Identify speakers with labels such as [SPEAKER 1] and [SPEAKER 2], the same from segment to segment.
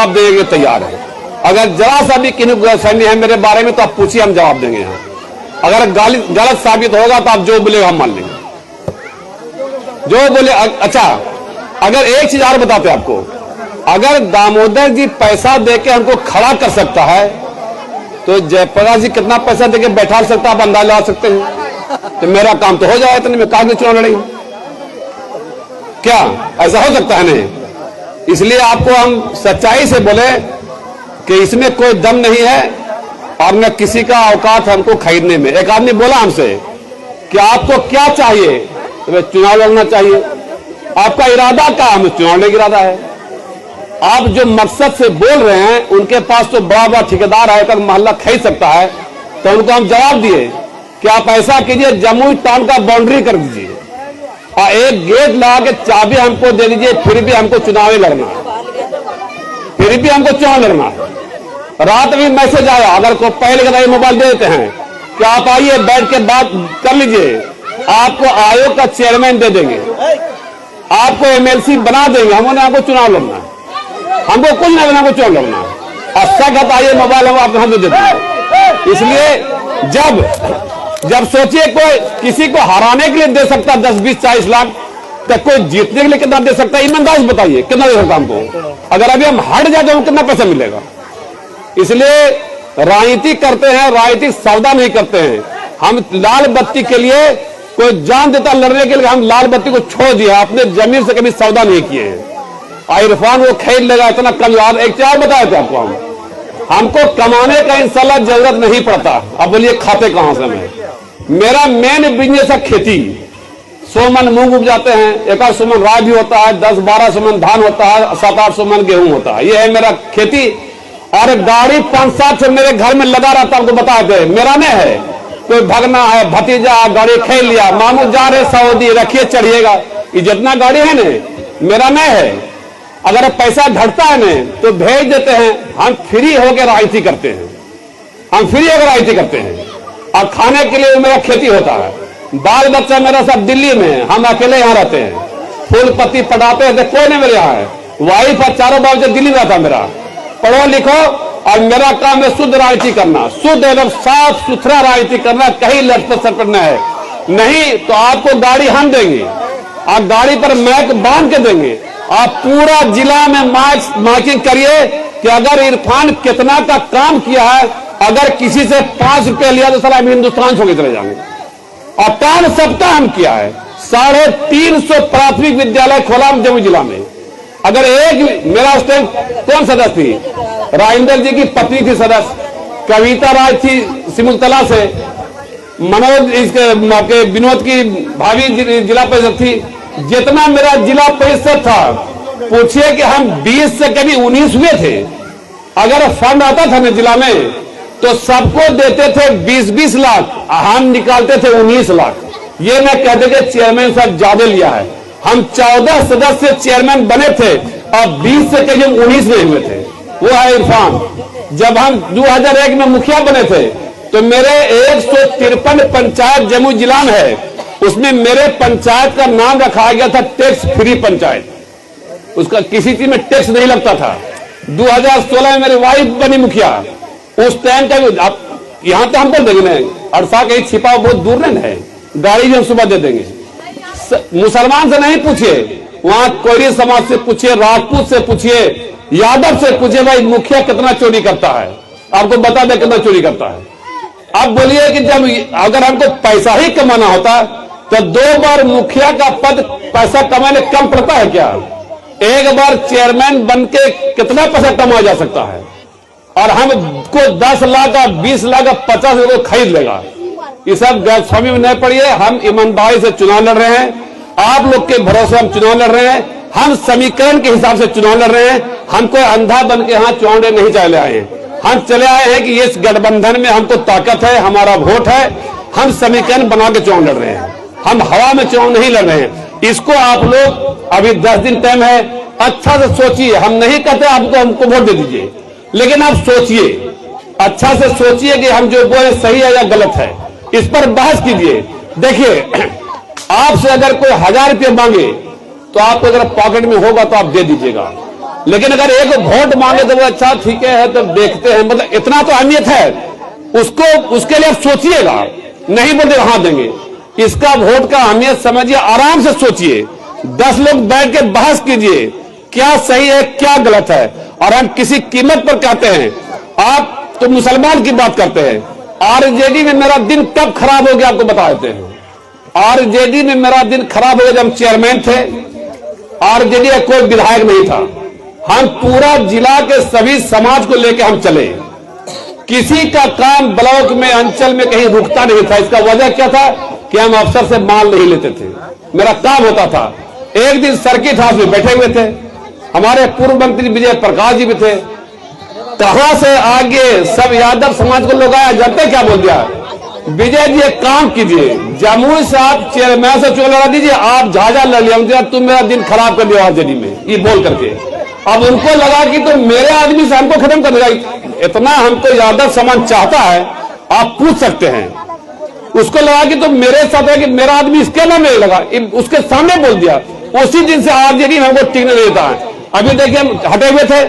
[SPEAKER 1] जवाब देने के तैयार है। अगर जरा सा भी किन्हीं गलतफहमी है मेरे बारे में तो आप पूछिए, हम जवाब देंगे। यहाँ अगर गलत साबित होगा तो आप जो बोले हम मान लेंगे, जो बोले। अच्छा, अगर एक चीज और बताते हैं आपको, अगर दामोदर जी पैसा देके हमको खड़ा कर सकता है तो जयप्रकाश जी कितना पैसा देके बैठा सकता है, आप अंदाजा लगा सकते हैं। तो मेरा काम तो हो जाए, इतने में कांग्रेस चुनाव लड़ेगी क्या? ऐसा हो सकता है नहीं। इसलिए आपको हम सच्चाई से बोले कि इसमें कोई दम नहीं है और न किसी का औकात हमको खरीदने में। एक आदमी बोला हमसे कि आपको क्या चाहिए, तो चुनाव लड़ना चाहिए। आपका इरादा क्या? हमें चुनाव लड़ने का इरादा है। आप जो मकसद से बोल रहे हैं, उनके पास तो बड़ा बड़ा ठेकेदार आकर मोहल्ला खरीद सकता है, तो उनको हम जवाब दिए कि आप ऐसा कीजिए, जमुई टाउन का बाउंड्री कर दीजिए और एक गेट लगा के चाबी हमको दे दीजिए, फिर भी हमको चुनाव लड़ना है, फिर भी हमको चुनाव लड़ना है। रात में मैसेज आया, अगर को पहले का मोबाइल दे देते हैं कि आप आइए बैठ के बात कर लीजिए, आपको आयोग का चेयरमैन दे देंगे, आपको एमएलसी बना देंगे, हमने आपको चुनाव लड़ना है, हमको कुछ नहीं करना, चुनाव लड़ना है। और सख्त आइए मोबाइल हम आप दे देते हैं। इसलिए जब सोचिए कोई किसी को हराने के लिए दे सकता 10, 20, 40 लाख, तो कोई जीतने के लिए कितना दे सकता है? ईमानदारी से बताइए कितना दे सकता हमको? अगर अभी हम हट जाए तो हमको कितना पैसा मिलेगा? इसलिए राजनीति करते हैं, राजनीतिक सौदा नहीं करते हैं। हम लाल बत्ती के लिए कोई जान देता लड़ने के लिए, हम लाल बत्ती को छोड़ दिया, अपने जमीन से कभी सौदा नहीं किए हैं। इरफान वो खेल लेगा इतना कमजोर। एक चार बताया था आपको, हमको कमाने का इंशाल्लाह जरूरत नहीं पड़ता। अब बोलिए खाते कहां से? मेरा मेन बिजनेस है खेती। 100 मन मूंग उपजाते हैं, 1-8 मन राय भी होता है, 10-12 मन धान होता है, 7-8 मन गेहूं होता है। ये है मेरा खेती। और गाड़ी 5-7 मेरे घर में लगा रहता, आपको बता दे, मेरा नहीं है। कोई भगना है, भतीजा गाड़ी खेल लिया, मामू जा रहे सऊदी, रखिए चढ़िएगा, ये जितना गाड़ी है ना मेरा नहीं है। अगर पैसा घटता है ना तो भेज देते हैं। हम फ्री होकर राजनीति करते हैं, हम फ्री होकर राजनीति करते हैं। और खाने के लिए मेरा खेती होता है, बाल बच्चा मेरा सब दिल्ली में है, हम अकेले यहाँ रहते हैं। फूल पत्ती पटाते हैं, कोई नहीं मेरे यहाँ है। वाइफ और चारों बाबू दिल्ली में रहता मेरा। पढ़ो लिखो और मेरा काम है शुद्ध राजनीति करना, शुद्ध एकदम साफ सुथरा राजनीति करना, कहीं लटपट सटपट न है। नहीं तो आपको गाड़ी हम देंगे, आप गाड़ी पर मैक बांध के देंगे। आप पूरा जिला में मार्किंग करिए कि अगर इरफान कितना का काम किया है। अगर किसी से 5 रुपये लिया तो साला हम हिंदुस्तान छोड़ के चले जाएंगे। और काम सबका हम किया है। 350 प्राथमिक विद्यालय खोला हम जमुई जिला में। अगर एक मेरा उस टाइम कौन सदस्य थी? राजेंद्र जी की पत्नी थी सदस्य, कविता राज थी सिमुलतला से, मनोज इसके विनोद की भाभी जिला परिषद थी। जितना मेरा जिला परिषद था, पूछिए कि हम 20 से कभी 19 हुए थे। अगर फंड आता था ना जिला में तो सबको देते थे 20-20 लाख, हम निकालते थे 19 लाख। ये मैं कहते कि चेयरमैन साहब ज्यादा लिया है। हम 14 सदस्य चेयरमैन बने थे और 20 से कभी 19 में हुए थे। वो है इरफान। जब हम 2001 में मुखिया बने थे तो मेरे 153 पंचायत जमुई जिला में है, उसमें मेरे पंचायत का नाम रखा गया था टैक्स फ्री पंचायत। उसका किसी चीज में टैक्स नहीं लगता था। 2016 में मेरी वाइफ बनी मुखिया। उस टाइम का आप यहां तो हम कर देंगे, अड़सा कहीं छिपा बहुत दूर नहीं है, गाड़ी भी हम सुबह दे देंगे। मुसलमान से नहीं पूछिए, वहां कोयरी समाज से पूछिए, राजपूत से पूछिए, यादव से पूछिए, भाई मुखिया कितना चोरी करता है, आपको बता दे कितना चोरी करता है। अब बोलिए कि जब अगर हमको पैसा ही कमाना होता तो 2 बार मुखिया का पद पैसा कमाने कम पड़ता है क्या? एक बार चेयरमैन बनके कितना पैसा कमाया जा सकता है? और हमको 10 लाख का 20 लाख का 50 रुपये खरीद लेगा। ये सब गलतफहमी में नहीं पड़िए। हम ईमानदारी से चुनाव लड़ रहे हैं, आप लोग के भरोसे हम चुनाव लड़ रहे हैं। हम समीकरण के हिसाब से चुनाव लड़ रहे हैं। हम कोई अंधा बन के यहाँ चुनाव नहीं चले आए हैं। हम चले आए हैं कि इस गठबंधन में हमको ताकत है, हमारा वोट है। हम समीकरण बना के चुनाव लड़ रहे हैं, हम हवा में चुनाव नहीं लड़ रहे हैं। इसको आप लोग अभी 10 दिन टाइम है, अच्छा से सोचिए। हम नहीं कहते आपको हमको वोट दे दीजिए, लेकिन आप सोचिए, अच्छा से सोचिए कि हम जो बोले सही है या गलत है। इस पर बहस कीजिए। देखिए, आपसे अगर कोई 1000 रुपये मांगे तो आपको अगर पॉकेट में होगा तो आप दे दीजिएगा। लेकिन अगर एक वोट मांगे तो वो अच्छा ठीक है तो देखते हैं, मतलब इतना तो अहमियत है उसको, उसके लिए आप सोचिएगा, नहीं बोलते वहां देंगे। इसका वोट का अहमियत समझिए, आराम से सोचिए, 10 लोग बैठ के बहस कीजिए क्या सही है क्या गलत है। और हम किसी कीमत पर कहते हैं, आप तो मुसलमान की बात करते हैं, आरजेडी में मेरा दिन कब खराब हो गया आपको बता देते हैं। आरजेडी में मेरा दिन खराब हो गया जब हम चेयरमैन थे, आरजेडी का कोई विधायक नहीं था, हम पूरा जिला के सभी समाज को लेकर हम चले, किसी का काम ब्लॉक में अंचल में कहीं रुकता नहीं था। इसका वजह क्या था कि हम अफसर से माल नहीं लेते थे, मेरा काम होता था। एक दिन सर्किट हाउस में बैठे हुए थे, हमारे पूर्व मंत्री विजय प्रकाश जी भी थे, कहां से आगे सब यादव समाज को लोग आया, जानते क्या बोल दिया, विजय जी एक काम कीजिए, जमुई से आप चेयरमैन से चुनाव लड़ा दीजिए, आप झाझा लड़ लिया, तुम मेरा दिन खराब कर दिया आरजेडी में, ये बोल करके। अब उनको लगा कि तो मेरे आदमी से हमको खत्म कर देगा, इतना हमको यादव समाज चाहता है, आप पूछ सकते हैं। उसको लगा कि तो मेरे साथ है कि मेरा आदमी इसके नाम में लगा, उसके सामने बोल दिया, उसी दिन से आरजेडी हमको टिकने देता है। अभी देखिए हम हटे हुए थे,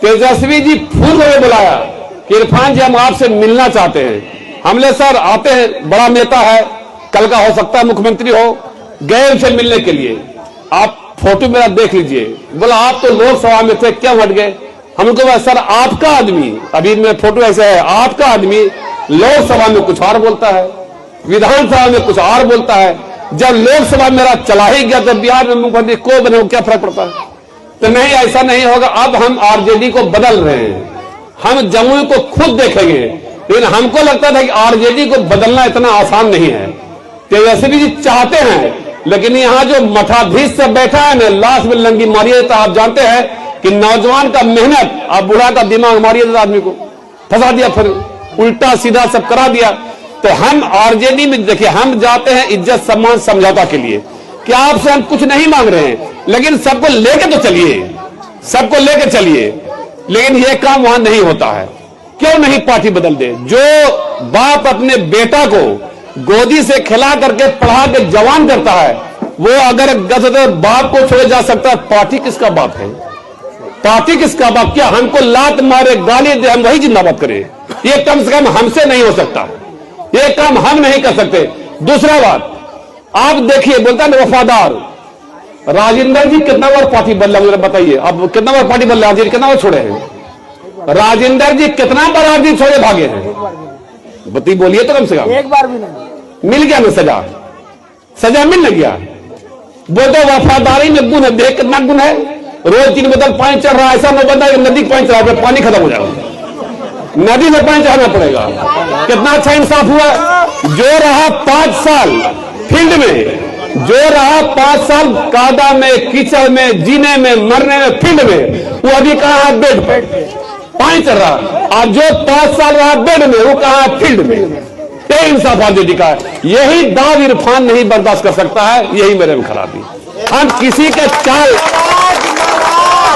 [SPEAKER 1] तेजस्वी जी फूल में बुलाया कि इरफान जी हम आपसे मिलना चाहते हैं। हमले सर आते हैं, बड़ा नेता है, कल का हो सकता है मुख्यमंत्री हो, गए उनसे मिलने के लिए, आप फोटो मेरा देख लीजिए। बोला आप तो लोकसभा में थे, क्या हट गए? हमको बोला सर आपका आदमी, अभी में फोटो ऐसे है, आपका आदमी लोकसभा में कुछ और बोलता है, विधानसभा में कुछ और बोलता है, जब लोकसभा मेरा चला ही गया तो बिहार में मुख्यमंत्री को बने, क्या फर्क पड़ता है? तो नहीं, ऐसा नहीं होगा। अब हम आरजेडी को बदल रहे हैं, हम जमुई को खुद देखेंगे, लेकिन हमको लगता था कि आरजेडी को बदलना इतना आसान नहीं है। तेजस्वी जी चाहते हैं, लेकिन यहाँ जो मठाधीश से बैठा है ना, लाश में लंगी मारिए, तो आप जानते हैं कि नौजवान का मेहनत और बूढ़ा का दिमाग मारिए, आदमी को फंसा दिया, फिर उल्टा सीधा सब करा दिया। तो हम आरजेडी में देखिए, हम जाते हैं इज्जत सम्मान समझौता के लिए कि आपसे हम कुछ नहीं मांग रहे हैं, लेकिन सबको लेके तो चलिए, सबको लेके चलिए। लेकिन यह काम वहां नहीं होता है। क्यों नहीं पार्टी बदल दे? जो बाप अपने बेटा को गोदी से खिला करके पढ़ा के जवान करता है, वो अगर बाप को छोड़ जा सकता है, पार्टी किसका बाप है? पार्टी किसका बाप? क्या हमको लात मारे गाली दे हम वही जिंदाबाद करें? ये कम से कम हमसे नहीं हो सकता, ये काम हम नहीं कर सकते। दूसरा बात, आप देखिए, बोलता है वफादार राजेंद्र जी कितना बार पार्टी बदला, मुझे बताइए। अब कितना बार पार्टी बदला, आरजेडी कितना बार छोड़े हैं? राजेंद्र जी कितना बार आरजेडी छोड़े भागे हैं? बती बोलिए तो कम से कम
[SPEAKER 2] एक बार भी नहीं।
[SPEAKER 1] मिल गया ना सजा? सजा मिल न गया? वो तो वफादारी में गुण है, देख कितना गुण है। रोज 3 बोतल पानी चढ़ रहा है, ऐसा नहीं बता नदी पानी चढ़ा रहा है, पानी खत्म हो जाएगा, नदी में पानी चढ़ाना पड़ेगा। कितना अच्छा इंसाफ हुआ। जो रहा 5 साल फील्ड में, जो रहा 5 साल कादा में, कीचड़ में, जीने में, मरने में, फील्ड में, वो अभी कहाँ है? बेड पे पानी चढ़ रहा। और जो 5 साल रहा बेड में, वो कहाँ है? फील्ड में। ये इंसाफ आरजेडी का है। यही दाव इरफान नहीं बर्दाश्त कर सकता है, यही मेरे में खराबी। हम किसी के चाल,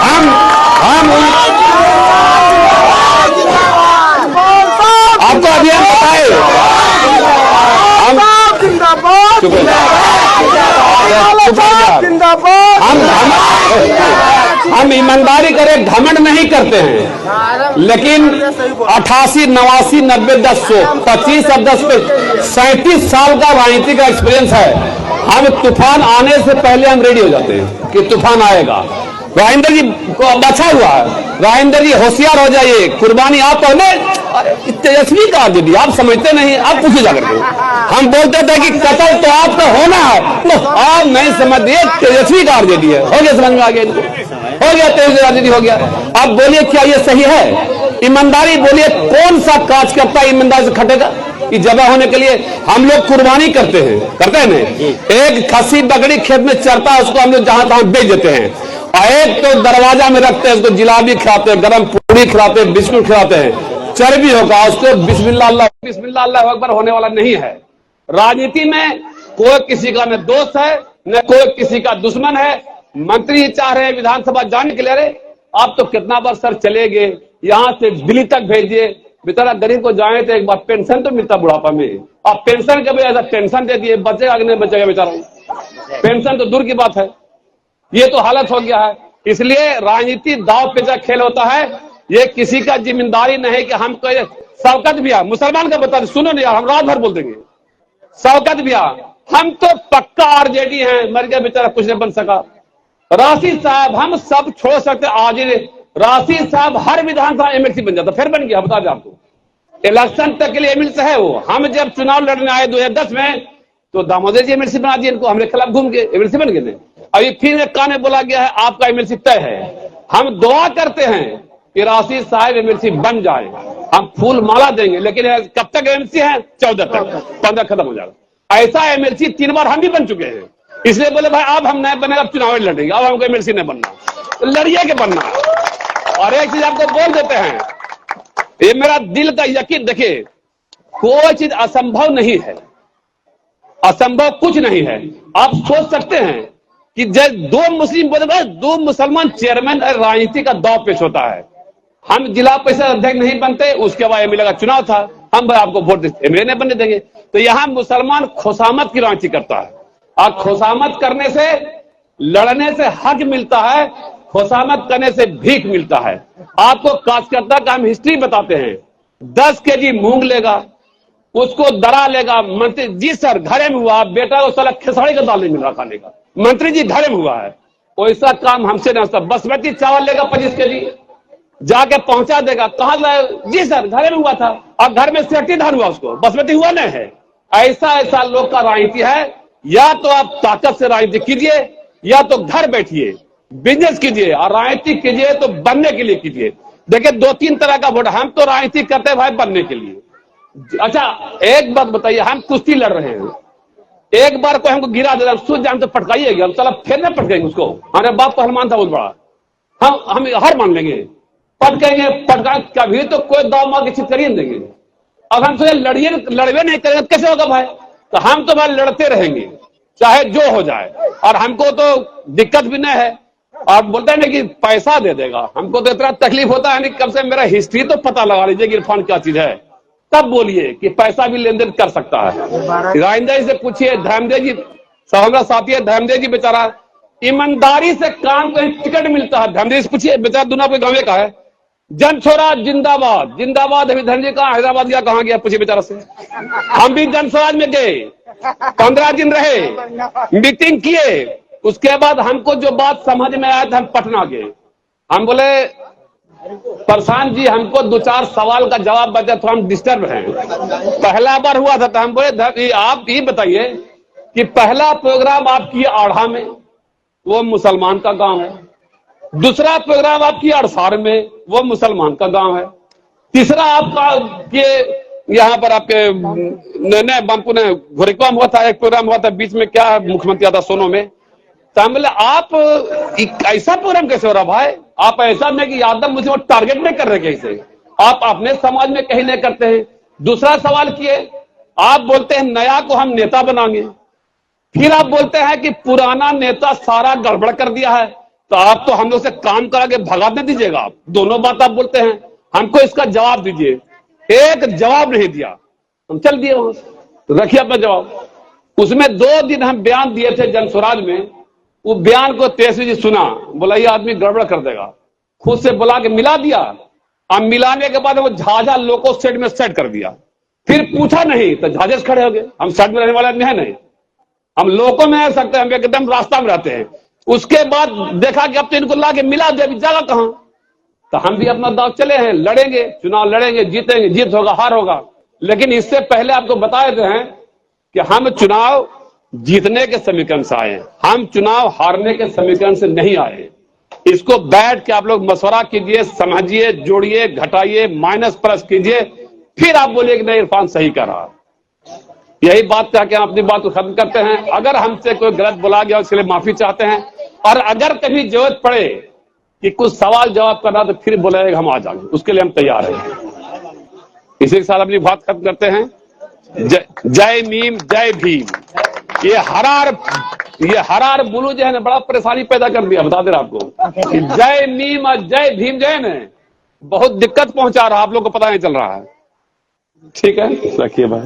[SPEAKER 1] हम आपको अभी हम बताए, हम ईमानदारी करें, घमंड नहीं करते हैं, लेकिन 88, 89, 90, 10, 100, 25 और 10 पे 37 साल का राजनीति का एक्सपीरियंस है। हम तूफान आने से पहले हम रेडी हो जाते हैं कि तूफान आएगा। राजेंद्र जी को बचा हुआ है, राजेंद्र जी होशियार हो जाइए, कुर्बानी आप पहले। तेजस्वी का आरजेडी आप समझते नहीं, आप पूछे जाकर के। हम बोलते थे कि कत्ल तो आपका होना है, आप नहीं समझते, तेजस्वी का आरजेडी है। हो गया, समझ में आ गया इनको, हो गया, तेजस्वी आरजेडी हो गया। अब बोलिए क्या ये सही है? ईमानदारी बोलिए, कौन सा कार्यकर्ता ईमानदारी से खटेगा? कि जगह होने के लिए हम लोग कुर्बानी करते हैं नहीं? एक खस्सी बकरी खेत में चरता है, उसको हम लोग जहां तहां बेच देते हैं, और एक तो दरवाजा में रखते हैं, उसको जिलाबी खिलाते हैं, गर्म पूरी खिलाते हैं, बिस्कुट खिलाते हैं, चर्बी होगा, उसको बिस्मिल्लाह अल्लाह अकबर होने वाला नहीं है। राजनीति में कोई किसी का न दोस्त है, न कोई किसी का दुश्मन है। मंत्री चाह रहे हैं विधानसभा जाने के लिए, अरे आप तो कितना बार सर चले गए, यहां से दिल्ली तक भेज दिए, बेचारा गरीब को जाए तो एक बार पेंशन तो मिलता बुढ़ापा में, आप पेंशन के बजाय टेंशन दे दिए, बचेगा कि नहीं बचेगा बेचारा? पेंशन तो दूर की बात है। ये तो हालत हो गया है। इसलिए राजनीति दाव पेचा खेल होता है। ये किसी का जिम्मेदारी नहीं कि हम कोई शौकत भैया मुसलमान का बता, सुनो नहीं यार, हम रात भर बोल देंगे। शौकत भैया हम तो पक्का आरजेडी हैं, मर गया बेचारा, कुछ नहीं बन सका। राशिद साहब हम सब छोड़ सकते, आज राशिद साहब हर विधानसभा एमएलसी बन जाता, फिर बन गया, बता दें आपको। इलेक्शन तक के लिए एमएलसी है वो। हम जब चुनाव लड़ने आए 2010 में तो दामोदर जी एमएलसी बना दिए इनको, हमारे खिलाफ घूम के एमएलसी बन गए। अभी फिर एक कान में बोला गया है आपका एमएलसी तय है। हम दुआ करते हैं कि राशिद साहब एमएलसी बन जाए, हम फूल माला देंगे, लेकिन कब तक एमएलसी है? 14 तक, 15 खत्म हो जाएगा। ऐसा एमएलसी 3 बार हम भी बन चुके हैं, इसलिए बोले भाई अब हम नहीं बनेगा, अब चुनाव लड़ेंगे, अब हमको एमएलसी नहीं बनना, तो लड़िए के बनना। और एक चीज आपको बोल देते हैं, ये मेरा दिल का यकीन, देखिए कोई चीज असंभव नहीं है, असंभव कुछ नहीं है। आप सोच सकते हैं कि जब 2 मुस्लिम बोले 2 मुसलमान चेयरमैन, राजनीति का दाव पेश होता है। हम जिला परिषद अध्यक्ष नहीं बनते, उसके बाद एमएलए का चुनाव था, हम भाई आपको वोट देते, एमएलए नहीं बनने देंगे। तो यहां मुसलमान खुशामद की राजनीति करता है, और खुशामद करने से, लड़ने से हक मिलता है, खुशामद करने से भीख मिलता है। आपको कार्यकर्ता का हम हिस्ट्री बताते हैं। 10 केजी मूंग लेगा, उसको दरा लेगा, मंत्री जी सर घरे में हुआ, बेटा को साला खिसाड़ी का दाल नहीं मिल रहा खाने का, मंत्री जी घरे में हुआ है, वैसा काम हमसे नहीं होता। बासमती चावल लेगा 25 केजी, जाके पहुंचा देगा, कहां लाए? जी सर घरे में हुआ था, और घर में सेठी धान हुआ, उसको बासमती हुआ नहीं है। ऐसा ऐसा लोग का राजनीति है। या तो आप ताकत से राजनीति कीजिए, या तो घर बैठिए बिजनेस कीजिए, और राजनीति कीजिए तो बनने के लिए कीजिए। देखिए 2-3 तरह का वोट, हम तो राजनीति करते हैं भाई बनने के लिए। अच्छा एक बात बताइए, हम कुश्ती लड़ रहे हैं, एक बार कोई हमको गिरा दे, सूझ जाए तो पटकाइएगा, हम चला फिर नहीं पटकेंगे उसको। हमारे बाप पहलवान था बहुत बड़ा, हम हार मान लेंगे, पटकेंगे, पटका कभी तो कोई दाव मार के चित करिए देंगे। अब हम सोचे लड़वे नहीं करेंगे कैसे होगा भाई? तो हम तो भाई लड़ते रहेंगे चाहे जो हो जाए, और हमको तो दिक्कत भी नहीं है। और बोलते हैं ना कि पैसा दे देगा, हमको तो इतना तकलीफ होता है नहीं, कम से मेरा हिस्ट्री तो पता लगा लीजिए कि इरफान क्या चीज है, तब बोलिए कि पैसा भी लेन देन कर सकता है। राजेंद्र जी से पूछिए, धर्मदेव जी हमारा साथी है, धर्मदेव जी बेचारा ईमानदारी से काम को टिकट मिलता है। धर्मदेव से पूछिए, बेचारा दुनिया पे गाँव का है। जन स्वराज जिंदाबाद, जिंदाबाद। अभी धर्मदेव कहाँ, हैदराबाद गया, कहाँ गया पूछिए बेचारा से। हम भी जन स्वराज में गए, 15 दिन रहे, मीटिंग किए, उसके बाद हमको जो बात समझ में आया था, हम पटना गए। हम बोले प्रशांत जी हमको 2-4 सवाल का जवाब बचा, तो हम डिस्टर्ब हैं। पहला बार हुआ था तो हम बोले आप ये बताइए कि पहला प्रोग्राम आप किए आढ़ा में, वो मुसलमान का गांव है। दूसरा प्रोग्राम आप किए अड़सार में, वो मुसलमान का गांव है। तीसरा आपका किए यहाँ पर आपके बामपुर ने घोरिकवा में हुआ था, एक प्रोग्राम हुआ था बीच में, क्या मुख्यमंत्री आता सोनो में। तो हम बोले आप ऐसा प्रोग्राम कैसे हो रहा भाई? आप ऐसा नहीं कि यादव मुझे वो टारगेट नहीं कर रहे, कैसे आप अपने समाज में कहीं नहीं करते हैं। दूसरा सवाल किए, आप बोलते हैं नया को हम नेता बनाएंगे, फिर आप बोलते हैं कि पुराना नेता सारा गड़बड़ कर दिया है, तो आप तो हम लोग से काम करा के भगा दे दीजिएगा। आप दोनों बात आप बोलते हैं, हमको इसका जवाब दीजिए। एक जवाब नहीं दिया, हम चल दिए वहां से। तो रखिए अपना जवाब। उसमें 2 दिन हम बयान दिए थे जन स्वराज में, वो बयान को तेजस्वी जी सुना, बोला ये आदमी गड़बड़ कर देगा, खुद से बुला के मिला दिया। अब मिलाने के बाद वो झाझा लोको सेट में सेट कर दिया, फिर पूछा नहीं तो झाझे से खड़े हो गए। हम सेट में रहने वाले आदमी है नहीं, हम लोगों में रह सकते हैं, हम एकदम रास्ता में रहते हैं। उसके बाद देखा कि अब तो इनको ला के मिला दे, अभी जगह कहां? तो हम भी अपना दाव चले हैं, लड़ेंगे, चुनाव लड़ेंगे, जीतेंगे, जीत होगा हार होगा। लेकिन इससे पहले आपको बता देते हैं कि हम चुनाव जीतने के समीकरण से आए, हम चुनाव हारने के समीकरण से नहीं आए। इसको बैठ के आप लोग मशवरा कीजिए, समझिए, जोड़िए, घटाइए, माइनस प्लस कीजिए, फिर आप बोलिए कि नहीं इरफान सही कर रहा। यही बात कह के हम अपनी बात को खत्म करते हैं। अगर हमसे कोई गलत बोला गया उसके लिए माफी चाहते हैं, और अगर कभी जरूरत पड़े कि कुछ सवाल जवाब करना तो फिर बोलेगा हम आ जाएंगे, उसके लिए हम तैयार हैं। इसी के साथ अपनी बात खत्म करते हैं। जय मीम जय भीम। ये हरार बुलू जो है ना बड़ा परेशानी पैदा कर दिया, बता दे रहा आपको कि जय मीम और जय भीम जो है ना बहुत दिक्कत पहुंचा रहा, आप लोग को पता नहीं चल रहा है। ठीक है, रखिए भाई।